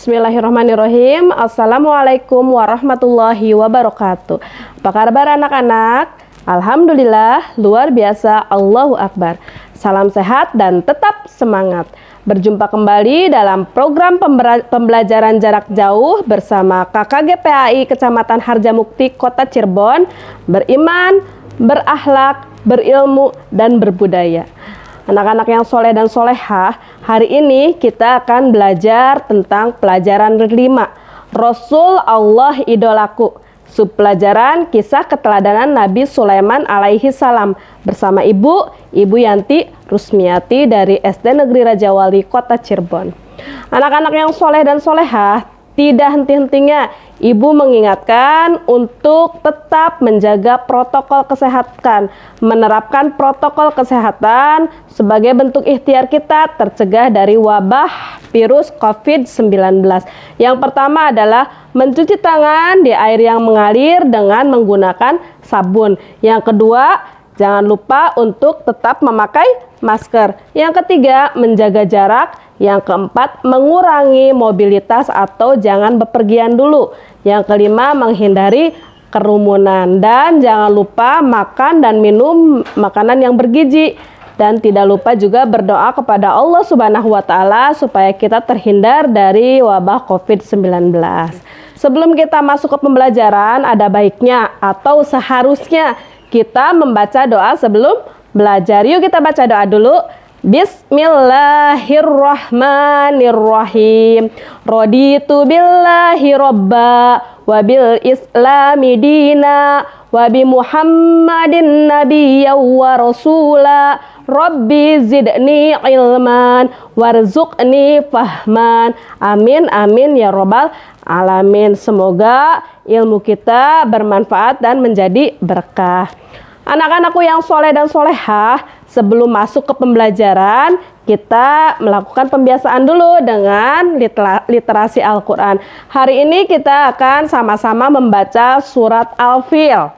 Bismillahirrahmanirrahim. Assalamualaikum warahmatullahi wabarakatuh. Apa kabar anak-anak? Alhamdulillah, luar biasa, Allahu Akbar. Salam sehat dan tetap semangat. Berjumpa kembali dalam program pembelajaran jarak jauh bersama KKG PAI Kecamatan Harjamukti, Kota Cirebon. Beriman, berakhlak, berilmu, dan berbudaya. Anak-anak yang soleh dan solehah, hari ini kita akan belajar tentang pelajaran 5, Rasul Allah Idolaku. Subpelajaran kisah keteladanan Nabi Sulaiman alaihi salam bersama Ibu Yanti Rusmiati dari SD Negeri Raja Wali, Kota Cirebon. Anak-anak yang soleh dan solehah, tidak henti-hentinya Ibu mengingatkan untuk tetap menjaga protokol kesehatan, menerapkan protokol kesehatan sebagai bentuk ikhtiar kita tercegah dari wabah virus COVID-19. Yang pertama adalah mencuci tangan di air yang mengalir dengan menggunakan sabun. Yang kedua, jangan lupa untuk tetap memakai masker. Yang ketiga, menjaga jarak. Yang keempat, mengurangi mobilitas atau jangan bepergian dulu. Yang kelima, menghindari kerumunan. Dan jangan lupa makan dan minum makanan yang bergizi. Dan tidak lupa juga berdoa kepada Allah Subhanahu wa Ta'ala supaya kita terhindar dari wabah COVID-19. Sebelum kita masuk ke pembelajaran, ada baiknya atau seharusnya kita membaca doa sebelum belajar. Yuk kita baca doa dulu. Bismillahirrahmanirrahim. Raditu billahi robba wa bil islami dina wa bi muhammadin nabiyya wa rasula. Rabbi zidni ilman warzuqni fahman. Amin amin ya robbal alamin. Semoga ilmu kita bermanfaat dan menjadi berkah. Anak-anakku yang soleh dan solehah, sebelum masuk ke pembelajaran, kita melakukan pembiasaan dulu dengan literasi Al-Quran. Hari ini kita akan sama-sama membaca surat Al-Fil.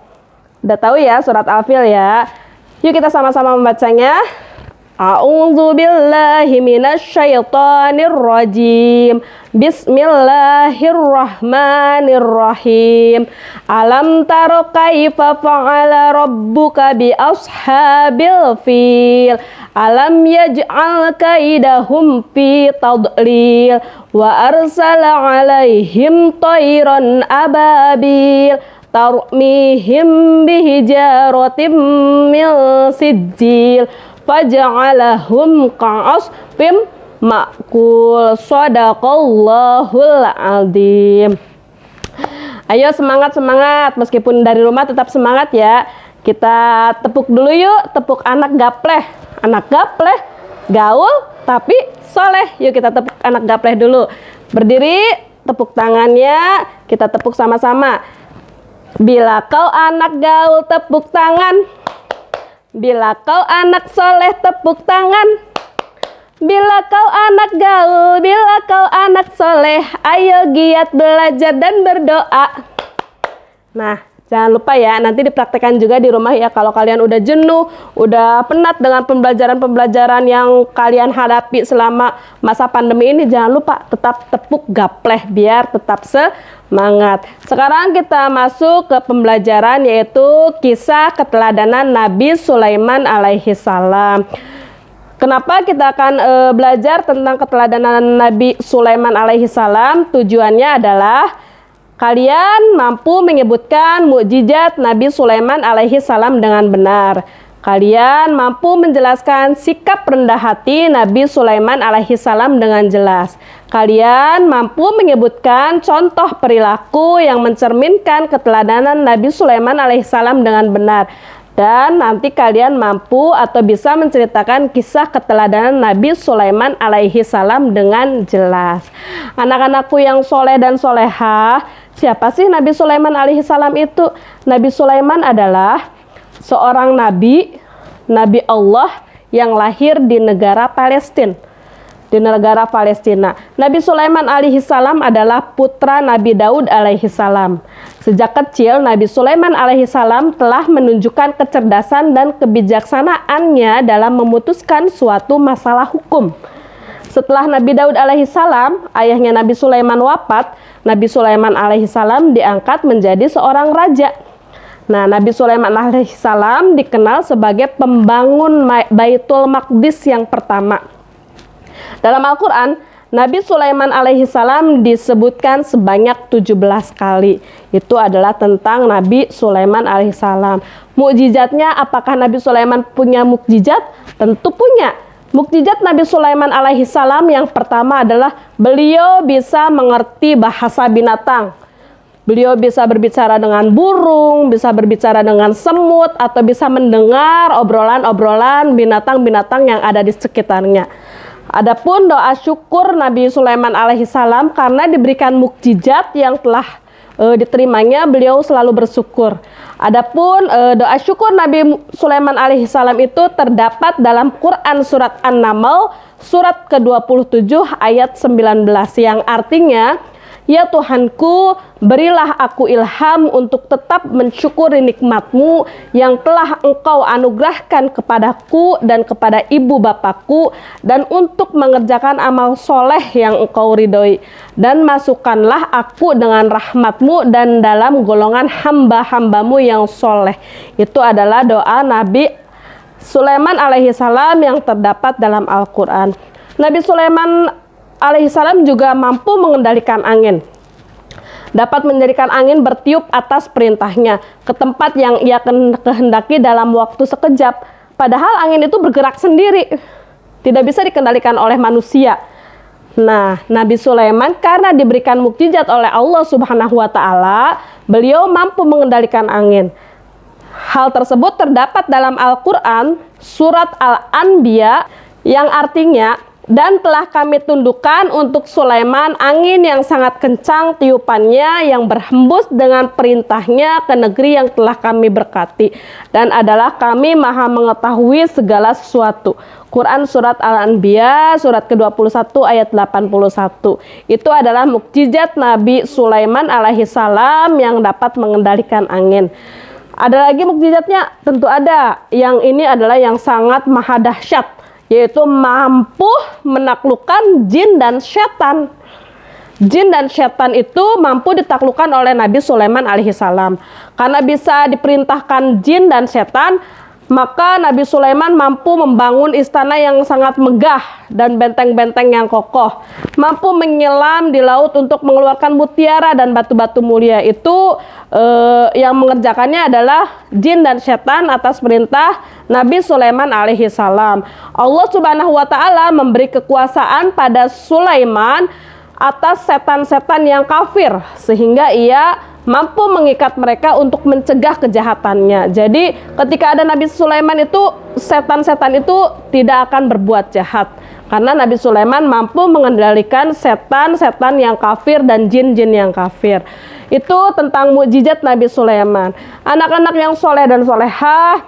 Udah tahu ya surat Al-Fil ya? Yuk kita sama-sama membacanya. A'udzu billahi minasyaitonir rajim. Bismillahirrahmanirrahim. Alam taro kaifa fa'ala rabbuka bi ashabil fil. Alam yaj'al kaidahum fi tadlil wa arsala alaihim tayran ababil tarmihim bihijaratim min sijil faja'alahum ka'asfim ma'kul. Shadaqallahul azim. Ayo semangat, meskipun dari rumah tetap semangat ya. Kita tepuk dulu yuk, tepuk anak gapleh, gaul tapi soleh. Yuk kita tepuk anak gapleh dulu. Berdiri, tepuk tangannya, kita tepuk sama-sama. Bila kau anak gaul tepuk tangan, bila kau anak soleh tepuk tangan, bila kau anak gaul, bila kau anak soleh, ayo giat belajar dan berdoa. Nah, jangan lupa ya, nanti dipraktekkan juga di rumah ya. Kalau kalian udah jenuh, udah penat dengan pembelajaran-pembelajaran yang kalian hadapi selama masa pandemi ini, jangan lupa tetap tepuk gapleh biar tetap semangat. Sekarang kita masuk ke pembelajaran, yaitu kisah keteladanan Nabi Sulaiman alaihi salam. Kenapa kita akan belajar tentang keteladanan Nabi Sulaiman alaihi salam? Tujuannya adalah kalian mampu menyebutkan mukjizat Nabi Sulaiman alaihi salam dengan benar. Kalian mampu menjelaskan sikap rendah hati Nabi Sulaiman alaihi salam dengan jelas. Kalian mampu menyebutkan contoh perilaku yang mencerminkan keteladanan Nabi Sulaiman alaihi salam dengan benar. Dan nanti kalian mampu atau bisa menceritakan kisah keteladanan Nabi Sulaiman alaihi salam dengan jelas. Anak-anakku yang soleh dan solehah, siapa sih Nabi Sulaiman alaihi salam itu? Nabi Sulaiman adalah seorang nabi Allah yang lahir di negara Palestina. Nabi Sulaiman alaihi salam adalah putra Nabi Daud alaihi salam. Sejak kecil, Nabi Sulaiman alaihi salam telah menunjukkan kecerdasan dan kebijaksanaannya dalam memutuskan suatu masalah hukum. Setelah Nabi Daud alaihissalam, ayahnya Nabi Sulaiman wafat, Nabi Sulaiman alaihissalam diangkat menjadi seorang raja. Nah, Nabi Sulaiman alaihissalam dikenal sebagai pembangun Baitul Maqdis yang pertama. Dalam Al-Quran, Nabi Sulaiman alaihissalam disebutkan sebanyak 17 kali. Itu adalah tentang Nabi Sulaiman alaihissalam. Mukjizatnya, apakah Nabi Sulaiman punya mukjizat? Tentu punya. Mukjizat Nabi Sulaiman alaihissalam yang pertama adalah beliau bisa mengerti bahasa binatang. Beliau bisa berbicara dengan burung, bisa berbicara dengan semut, atau bisa mendengar obrolan-obrolan binatang-binatang yang ada di sekitarnya. Adapun doa syukur Nabi Sulaiman alaihissalam karena diberikan mukjizat yang telah diterimanya, beliau selalu bersyukur. Adapun doa syukur Nabi Sulaiman alaihissalam itu terdapat dalam Quran surat An-Naml surat ke-27 ayat 19 yang artinya, ya Tuhanku, berilah aku ilham untuk tetap mensyukuri nikmat-Mu yang telah Engkau anugerahkan kepadaku dan kepada ibu bapakku, dan untuk mengerjakan amal soleh yang Engkau ridhoi. Dan masukkanlah aku dengan rahmat-Mu dan dalam golongan hamba-hamba-Mu yang soleh. Itu adalah doa Nabi Sulaiman alaihissalam yang terdapat dalam Al-Quran. Nabi Sulaiman alaihissalam juga mampu mengendalikan angin. Dapat menjadikan angin bertiup atas perintahnya ke tempat yang ia kehendaki dalam waktu sekejap. Padahal angin itu bergerak sendiri, tidak bisa dikendalikan oleh manusia. Nah, Nabi Sulaiman karena diberikan mukjizat oleh Allah Subhanahu wa Ta'ala, beliau mampu mengendalikan angin. Hal tersebut terdapat dalam Al-Quran surat Al-Anbiya yang artinya, dan telah kami tundukkan untuk Sulaiman angin yang sangat kencang tiupannya yang berhembus dengan perintahnya ke negeri yang telah kami berkati, dan adalah kami maha mengetahui segala sesuatu. Quran surat Al-Anbiya surat ke-21 ayat 81. Itu adalah mukjizat Nabi Sulaiman alaihissalam yang dapat mengendalikan angin. Ada lagi mukjizatnya? Tentu ada. Yang ini adalah yang sangat maha dahsyat, yaitu mampu menaklukkan jin dan setan. Jin dan setan itu mampu ditaklukkan oleh Nabi Sulaiman alaihissalam. Karena bisa diperintahkan jin dan setan, maka Nabi Sulaiman mampu membangun istana yang sangat megah dan benteng-benteng yang kokoh. Mampu menyelam di laut untuk mengeluarkan mutiara dan batu-batu mulia. Itu yang mengerjakannya adalah jin dan setan atas perintah Nabi Sulaiman alaihissalam. Allah Subhanahu wa Ta'ala memberi kekuasaan pada Sulaiman atas setan-setan yang kafir, sehingga ia mampu mengikat mereka untuk mencegah kejahatannya. Jadi ketika ada Nabi Sulaiman itu, setan-setan itu tidak akan berbuat jahat, karena Nabi Sulaiman mampu mengendalikan setan-setan yang kafir dan jin-jin yang kafir. Itu tentang mukjizat Nabi Sulaiman. Anak-anak yang soleh dan solehah,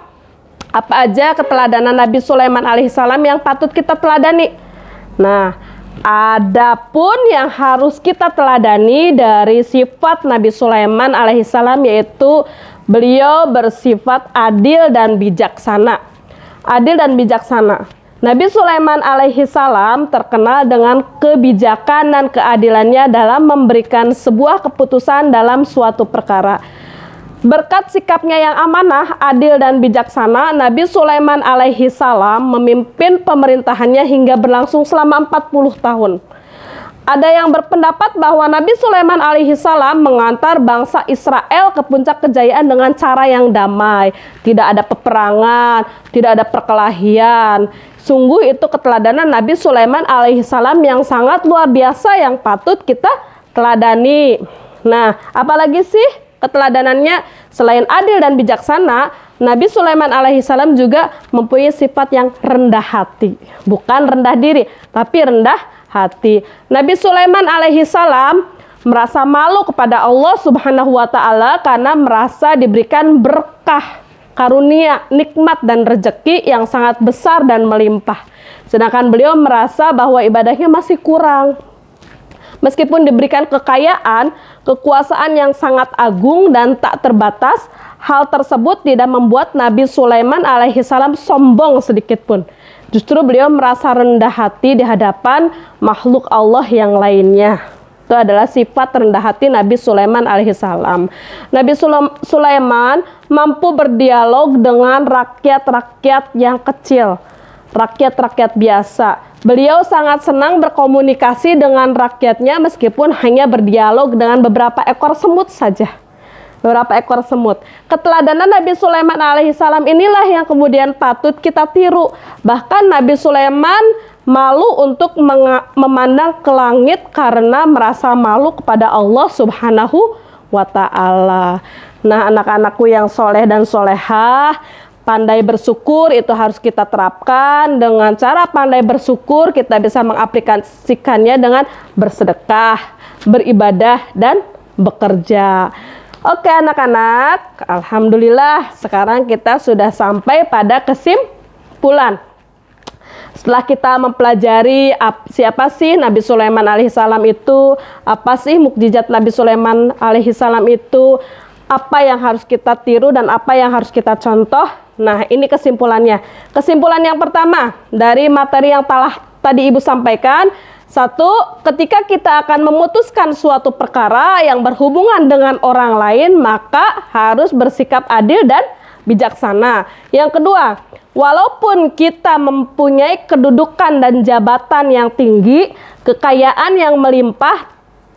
apa aja keteladanan Nabi Sulaiman alaihissalam yang patut kita teladani? Nah, adapun yang harus kita teladani dari sifat Nabi Sulaiman alaihissalam, yaitu beliau bersifat adil dan bijaksana. Adil dan bijaksana. Nabi Sulaiman alaihissalam terkenal dengan kebijakan dan keadilannya dalam memberikan sebuah keputusan dalam suatu perkara. Berkat sikapnya yang amanah, adil dan bijaksana, Nabi Sulaiman alaihissalam memimpin pemerintahannya hingga berlangsung selama 40 tahun. Ada yang berpendapat bahwa Nabi Sulaiman alaihissalam mengantar bangsa Israel ke puncak kejayaan dengan cara yang damai. Tidak ada peperangan, tidak ada perkelahian. Sungguh itu keteladanan Nabi Sulaiman alaihissalam yang sangat luar biasa yang patut kita teladani. Nah, apalagi sih keteladanannya? Selain adil dan bijaksana, Nabi Sulaiman alaihissalam juga mempunyai sifat yang rendah hati. Bukan rendah diri, tapi rendah hati. Nabi Sulaiman alaihissalam merasa malu kepada Allah Subhanahu wa Ta'ala karena merasa diberikan berkah, karunia, nikmat dan rezeki yang sangat besar dan melimpah. Sedangkan beliau merasa bahwa ibadahnya masih kurang. Meskipun diberikan kekayaan, kekuasaan yang sangat agung dan tak terbatas, hal tersebut tidak membuat Nabi Sulaiman alaihissalam sombong sedikit pun. Justru beliau merasa rendah hati di hadapan makhluk Allah yang lainnya. Itu adalah sifat rendah hati Nabi Sulaiman alaihissalam. Nabi Sulaiman mampu berdialog dengan rakyat-rakyat yang kecil, rakyat-rakyat biasa. Beliau sangat senang berkomunikasi dengan rakyatnya meskipun hanya berdialog dengan beberapa ekor semut saja. Beberapa ekor semut. Keteladanan Nabi Sulaiman alaihissalam inilah yang kemudian patut kita tiru. Bahkan Nabi Sulaiman malu untuk memandang ke langit karena merasa malu kepada Allah Subhanahu wa Ta'ala. Nah, anak-anakku yang soleh dan solehah, pandai bersyukur itu harus kita terapkan. Dengan cara pandai bersyukur, kita bisa mengaplikasikannya dengan bersedekah, beribadah, dan bekerja. Oke anak-anak, alhamdulillah sekarang kita sudah sampai pada kesimpulan. Setelah kita mempelajari siapa sih Nabi Sulaiman alaihissalam itu, apa sih mukjizat Nabi Sulaiman alaihissalam itu, apa yang harus kita tiru dan apa yang harus kita contoh. Nah, ini kesimpulannya. Kesimpulan yang pertama dari materi yang telah tadi Ibu sampaikan. Satu, ketika kita akan memutuskan suatu perkara yang berhubungan dengan orang lain, maka harus bersikap adil dan bijaksana. Yang kedua, walaupun kita mempunyai kedudukan dan jabatan yang tinggi, kekayaan yang melimpah,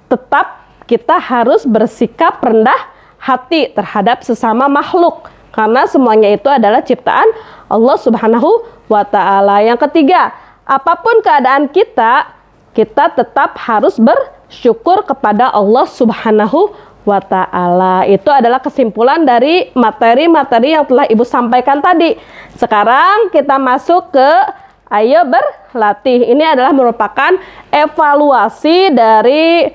tetap kita harus bersikap rendah hati terhadap sesama makhluk. Karena semuanya itu adalah ciptaan Allah Subhanahu wa Ta'ala. Yang ketiga, apapun keadaan kita tetap harus bersyukur kepada Allah Subhanahu wa Ta'ala. Itu adalah kesimpulan dari materi-materi yang telah Ibu sampaikan tadi. Sekarang kita masuk ke ayo berlatih. Ini adalah merupakan evaluasi dari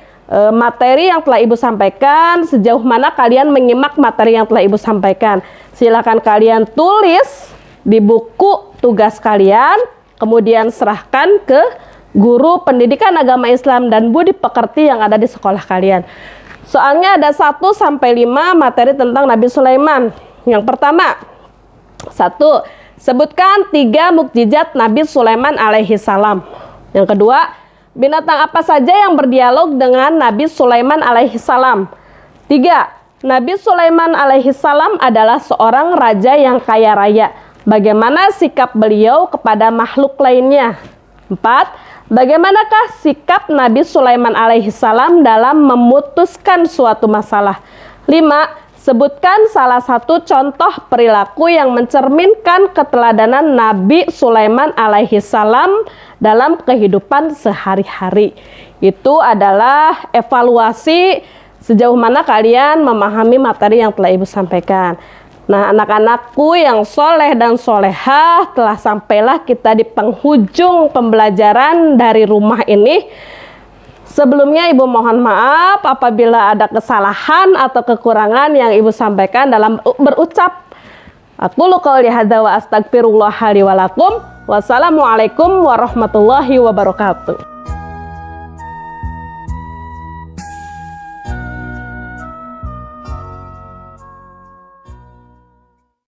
materi yang telah Ibu sampaikan. Sejauh mana kalian menyimak materi yang telah Ibu sampaikan. Silakan kalian tulis di buku tugas kalian, kemudian serahkan ke guru pendidikan agama Islam dan budi pekerti yang ada di sekolah kalian. Soalnya ada 1-5 materi tentang Nabi Sulaiman. Yang pertama, 1. Sebutkan 3 mukjizat Nabi Sulaiman alaihissalam. Yang kedua, binatang apa saja yang berdialog dengan Nabi Sulaiman alaihissalam. 3. Nabi Sulaiman alaihissalam adalah seorang raja yang kaya raya. Bagaimana sikap beliau kepada makhluk lainnya? 4. Bagaimanakah sikap Nabi Sulaiman alaihissalam dalam memutuskan suatu masalah? 5. Sebutkan salah satu contoh perilaku yang mencerminkan keteladanan Nabi Sulaiman alaihissalam dalam kehidupan sehari-hari. Itu adalah evaluasi sejauh mana kalian memahami materi yang telah Ibu sampaikan. Nah, anak-anakku yang soleh dan solehah, telah sampailah kita di penghujung pembelajaran dari rumah ini. Sebelumnya Ibu mohon maaf apabila ada kesalahan atau kekurangan yang Ibu sampaikan dalam berucap. Aqulu qouli hadza wa astaghfirullah li wa lakum. Wassalamualaikum warahmatullahi wabarakatuh.